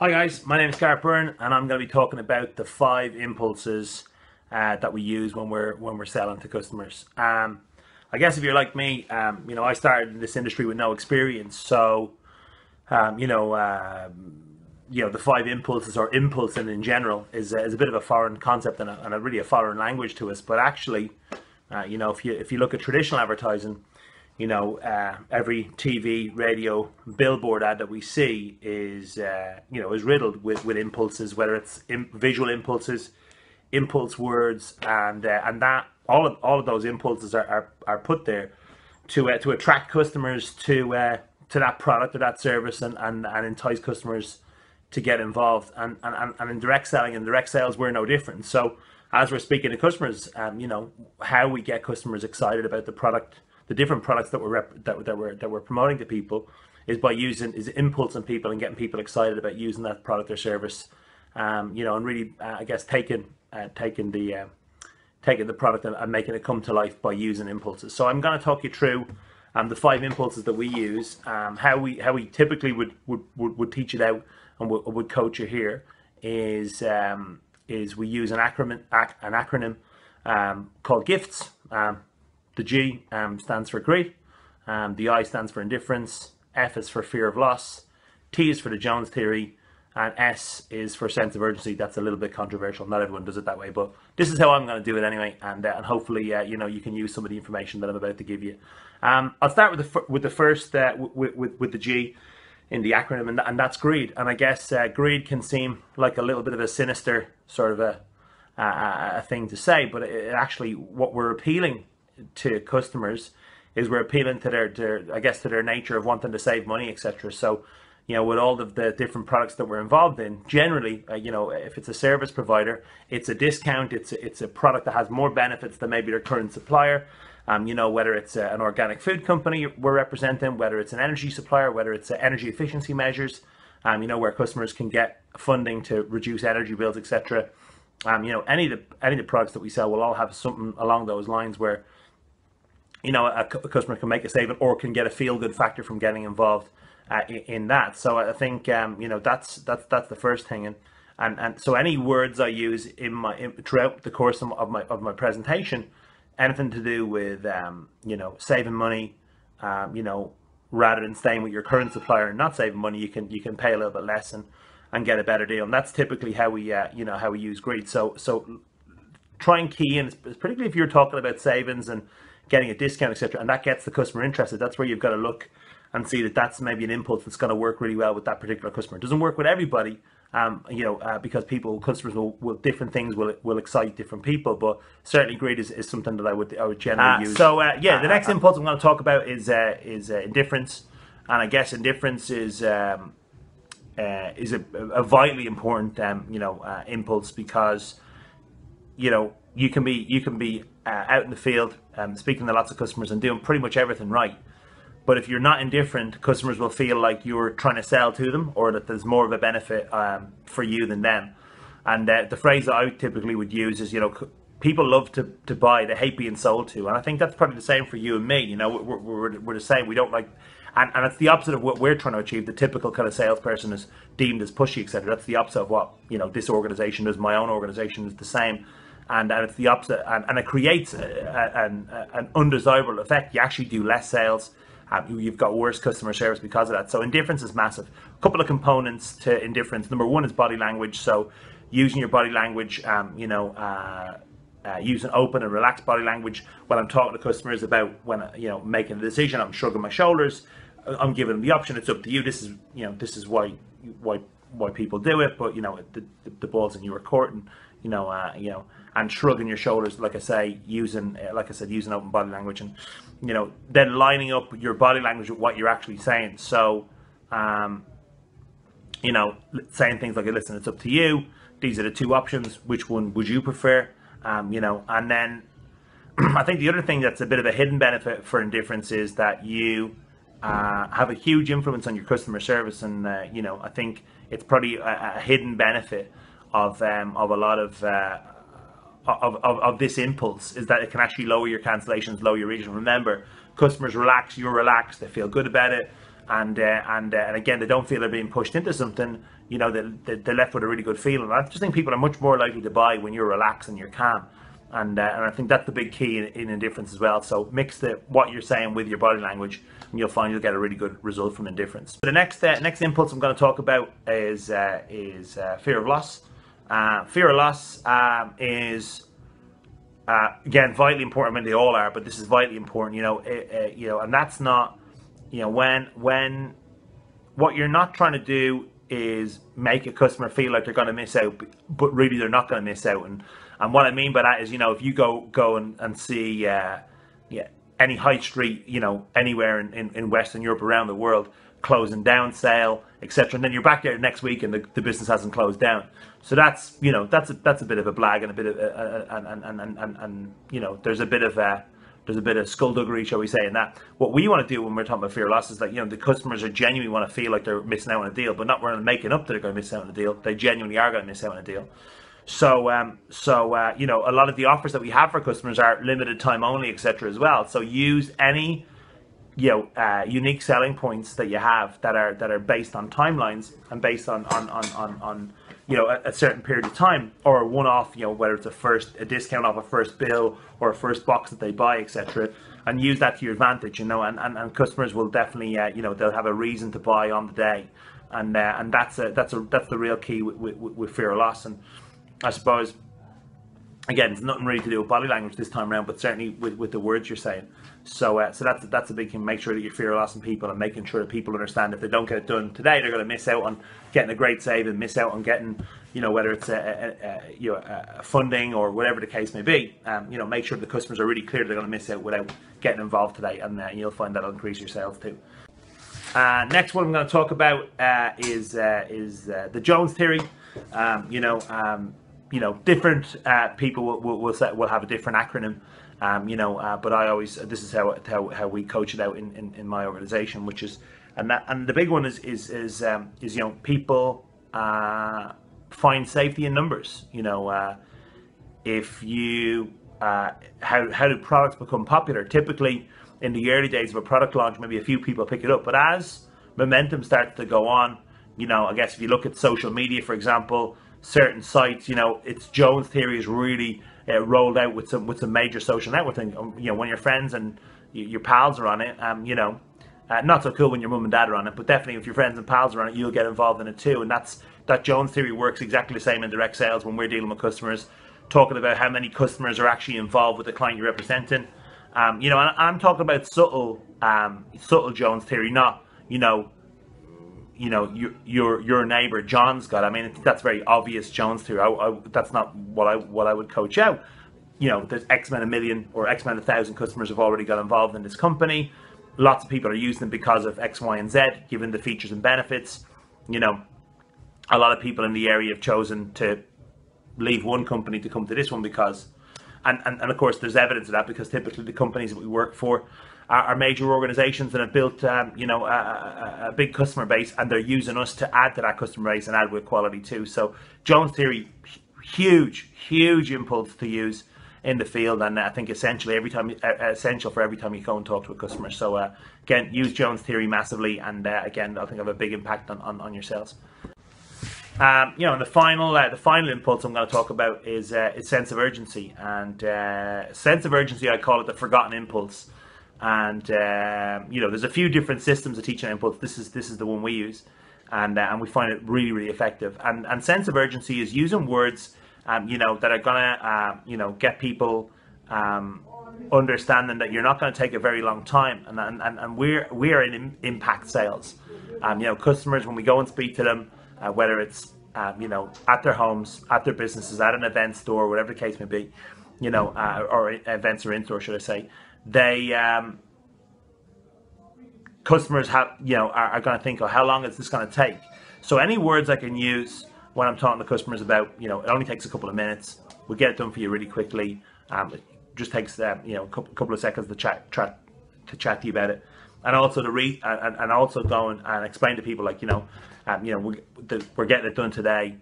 Hi guys, my name is Gareth Byrne, and I'm going to be talking about the 5 impulses that we use when we're selling to customers. I guess if you're like me, I started in this industry with no experience, so the 5 impulses, or impulsing in general, is a bit of a foreign concept and a really a foreign language to us. But actually, if you look at traditional advertising, every TV, radio, billboard ad that we see is riddled with impulses, whether it's visual impulses, impulse words, and that all of those impulses are put there to attract customers to that product or that service, and entice customers to get involved. And in direct selling and direct sales, we're no different. So as we're speaking to customers, how we get customers excited about the product, the different products that we're promoting to people, is impulsing people and getting people excited about using that product or service, and really, I guess, taking the product and making it come to life by using impulses. So I'm going to talk you through the 5 impulses that we use, how we typically would teach it out and would coach you here is we use an acronym called GIFTS. The G stands for greed, the I stands for indifference, F is for fear of loss, T is for the Jones theory, and S is for sense of urgency. That's a little bit controversial. Not everyone does it that way, but this is how I'm going to do it anyway, and hopefully you can use some of the information that I'm about to give you. I'll start with the first with the G in the acronym, and that's greed. And I guess greed can seem like a little bit of a sinister sort of a thing to say, but it actually, what we're appealing to customers is we're appealing to their nature of wanting to save money, etc. So with all of the different products that we're involved in, generally, if it's a service provider, it's a discount, it's a product that has more benefits than maybe their current supplier. Whether it's an organic food company we're representing, whether it's an energy supplier, whether it's energy efficiency measures, where customers can get funding to reduce energy bills, etc. Any of the products that we sell will all have something along those lines where a customer can make a saving or can get a feel-good factor from getting involved in that. So I think that's the first thing, and so any words I use throughout the course of my presentation, anything to do with saving money, rather than staying with your current supplier and not saving money, you can pay a little bit less and get a better deal. And that's typically how we how we use greed. So try and key in, particularly if you're talking about savings and getting a discount, etc., and that gets the customer interested. That's where you've got to look and see that that's maybe an impulse that's going to work really well with that particular customer. It doesn't work with everybody, because customers will different things will excite different people, but certainly greed is something that I would generally use. The next impulse I'm going to talk about is indifference, and I guess indifference is a vitally important impulse, because you can be out in the field speaking to lots of customers and doing pretty much everything right. But if you're not indifferent, customers will feel like you're trying to sell to them, or that there's more of a benefit for you than them. And the phrase that I typically would use is, people love to buy, they hate being sold to. And I think that's probably the same for you and me. We're the same. We don't like, and it's the opposite of what we're trying to achieve. The typical kind of salesperson is deemed as pushy, etc. That's the opposite of what this organization does. My own organization is the same. And it's the opposite, and it creates an undesirable effect. You actually do less sales. You've got worse customer service because of that. So indifference is massive. A couple of components to indifference. Number one is body language. So using your body language, using open and relaxed body language when I'm talking to customers about when making a decision. I'm shrugging my shoulders. I'm giving them the option. It's up to you. This is why people do it. But the ball's in your court, and shrugging your shoulders, like I said, using open body language, and then lining up your body language with what you're actually saying. So saying things like, listen, it's up to you, these are the 2 options, which one would you prefer? And then I think the other thing that's a bit of a hidden benefit for indifference is that you have a huge influence on your customer service. And I think it's probably a hidden benefit of a lot of this impulse, is that it can actually lower your cancellations, lower your rejection. Remember, customers relax, you're relaxed, they feel good about it, and again, they don't feel they're being pushed into something. you know, they're left with a really good feeling. I just think people are much more likely to buy when you're relaxed and you're calm. And I think that's the big key in Indifference as well. So mix what you're saying with your body language, and you'll find you'll get a really good result from Indifference. The next impulse I'm going to talk about is fear of loss. Fear of loss is again vitally important. I mean, they all are, but this is vitally important. You know, and that's not, you know, when what you're not trying to do is make a customer feel like they're going to miss out, but really they're not going to miss out. And what I mean by that is, you know, if you go and see any high street, you know, anywhere in Western Europe, around the world, closing down, sale, etc., and then you're back there next week and the business hasn't closed down. So that's, you know, that's a bit of a blag, and a bit of and you know, there's a bit of skullduggery, shall we say, in that. What we want to do when we're talking about fear of loss is that, you know, the customers are genuinely want to feel like they're missing out on a deal, but not really making up that they're going to miss out on a deal. They genuinely are going to miss out on a deal. So, you know, a lot of the offers that we have for customers are limited time only, etc. as well. So use any, you know, unique selling points that you have that are based on timelines and based on you know, a certain period of time, or a one-off, you know, whether it's a discount off a first bill or a first box that they buy, etc. And use that to your advantage, you know, and customers will definitely, you know, they'll have a reason to buy on the day, and that's the real key with fear of loss. And I suppose, again, it's nothing really to do with body language this time around, but certainly with the words you're saying. So that's a big thing. Make sure that you're fear of lossing people, and making sure that people understand if they don't get it done today, they're going to miss out on getting a great save, and miss out on getting, you know, whether it's a funding or whatever the case may be. You know, make sure the customers are really clear they're going to miss out without getting involved today, and you'll find that'll increase your sales too. Next one I'm going to talk about is the Jones theory. You know, different people will have a different acronym. You know, but this is how we coach it out in my organization, which is, and the big one is you know, people find safety in numbers. You know, if you how do products become popular? Typically, in the early days of a product launch, maybe a few people pick it up, but as momentum starts to go on, you know, I guess if you look at social media, for example, certain sites, you know, it's Jones theory is really rolled out with some major social networking. You know, when your friends and your pals are on it, you know, not so cool when your mum and dad are on it, but definitely if your friends and pals are on it, you'll get involved in it too. And that Jones theory works exactly the same in direct sales when we're dealing with customers, talking about how many customers are actually involved with the client you're representing. You know, and I'm talking about subtle Jones theory, not, you know, your neighbor John's got. I mean, that's very obvious Jones theory. That's not what I would coach out. You know, there's X amount of million or X amount of thousand customers have already got involved in this company. Lots of people are using them because of X, Y, and Z, given the features and benefits. You know, a lot of people in the area have chosen to leave one company to come to this one because, and of course, there's evidence of that, because typically the companies that we work for are major organizations that have built, you know, a big customer base, and they're using us to add to that customer base and add with quality too. So Jones theory, huge impulse to use in the field, and I think essential for every time you go and talk to a customer. So again, use Jones theory massively, and again, I think have a big impact on your sales. You know, and the final impulse I'm going to talk about is sense of urgency, and sense of urgency, I call it the forgotten impulse. And you know, there's a few different systems that teach an impulse. This is the one we use, and we find it really effective. And sense of urgency is using words, you know, that are gonna you know, get people understanding that you're not going to take a very long time. And we're in impact sales. You know, customers, when we go and speak to them, whether it's you know, at their homes, at their businesses, at an event store, whatever the case may be, you know, or events or in-store, should I say. They customers have, you know, are going to think, oh, how long is this going to take? So any words I can use when I'm talking to customers about, you know, it only takes a couple of minutes, we'll get it done for you really quickly. It just takes you know, a couple of seconds to chat to you about it, and also and also go and explain to people, like, you know, we're getting it done today.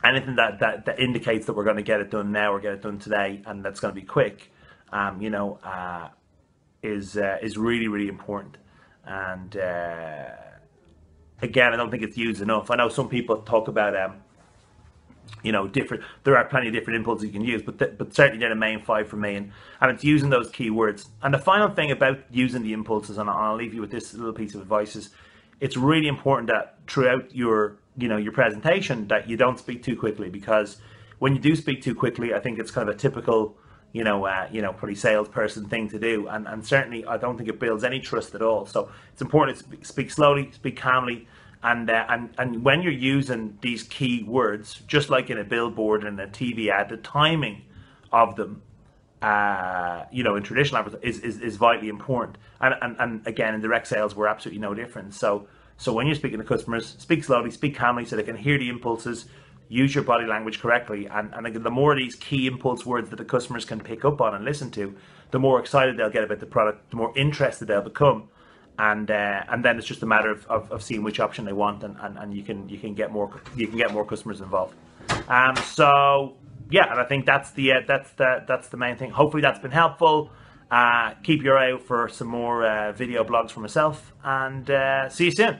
Anything that indicates that we're going to get it done now or get it done today, and that's going to be quick, you know, is really important. And again, I don't think it's used enough. I know some people talk about different. There are plenty of different impulses you can use, but certainly they're the main five for me, and it's using those keywords. And the final thing about using the impulses, and I'll leave you with this little piece of advice, is it's really important that throughout your your presentation that you don't speak too quickly, because when you do speak too quickly, I think it's kind of a typical pretty salesperson thing to do, and certainly I don't think it builds any trust at all. So it's important to speak slowly, speak calmly. And when you're using these key words, just like in a billboard and a TV ad, the timing of them, in traditional advertising is vitally important. And again, in direct sales, we're absolutely no different. So when you're speaking to customers, speak slowly, speak calmly, so they can hear the impulses. Use your body language correctly, and again, the more of these key impulse words that the customers can pick up on and listen to, the more excited they'll get about the product, the more interested they'll become. And then it's just a matter of seeing which option they want, and you can get more customers involved. So yeah, and I think that's the main thing. Hopefully that's been helpful. Keep your eye out for some more video blogs from myself, and see you soon.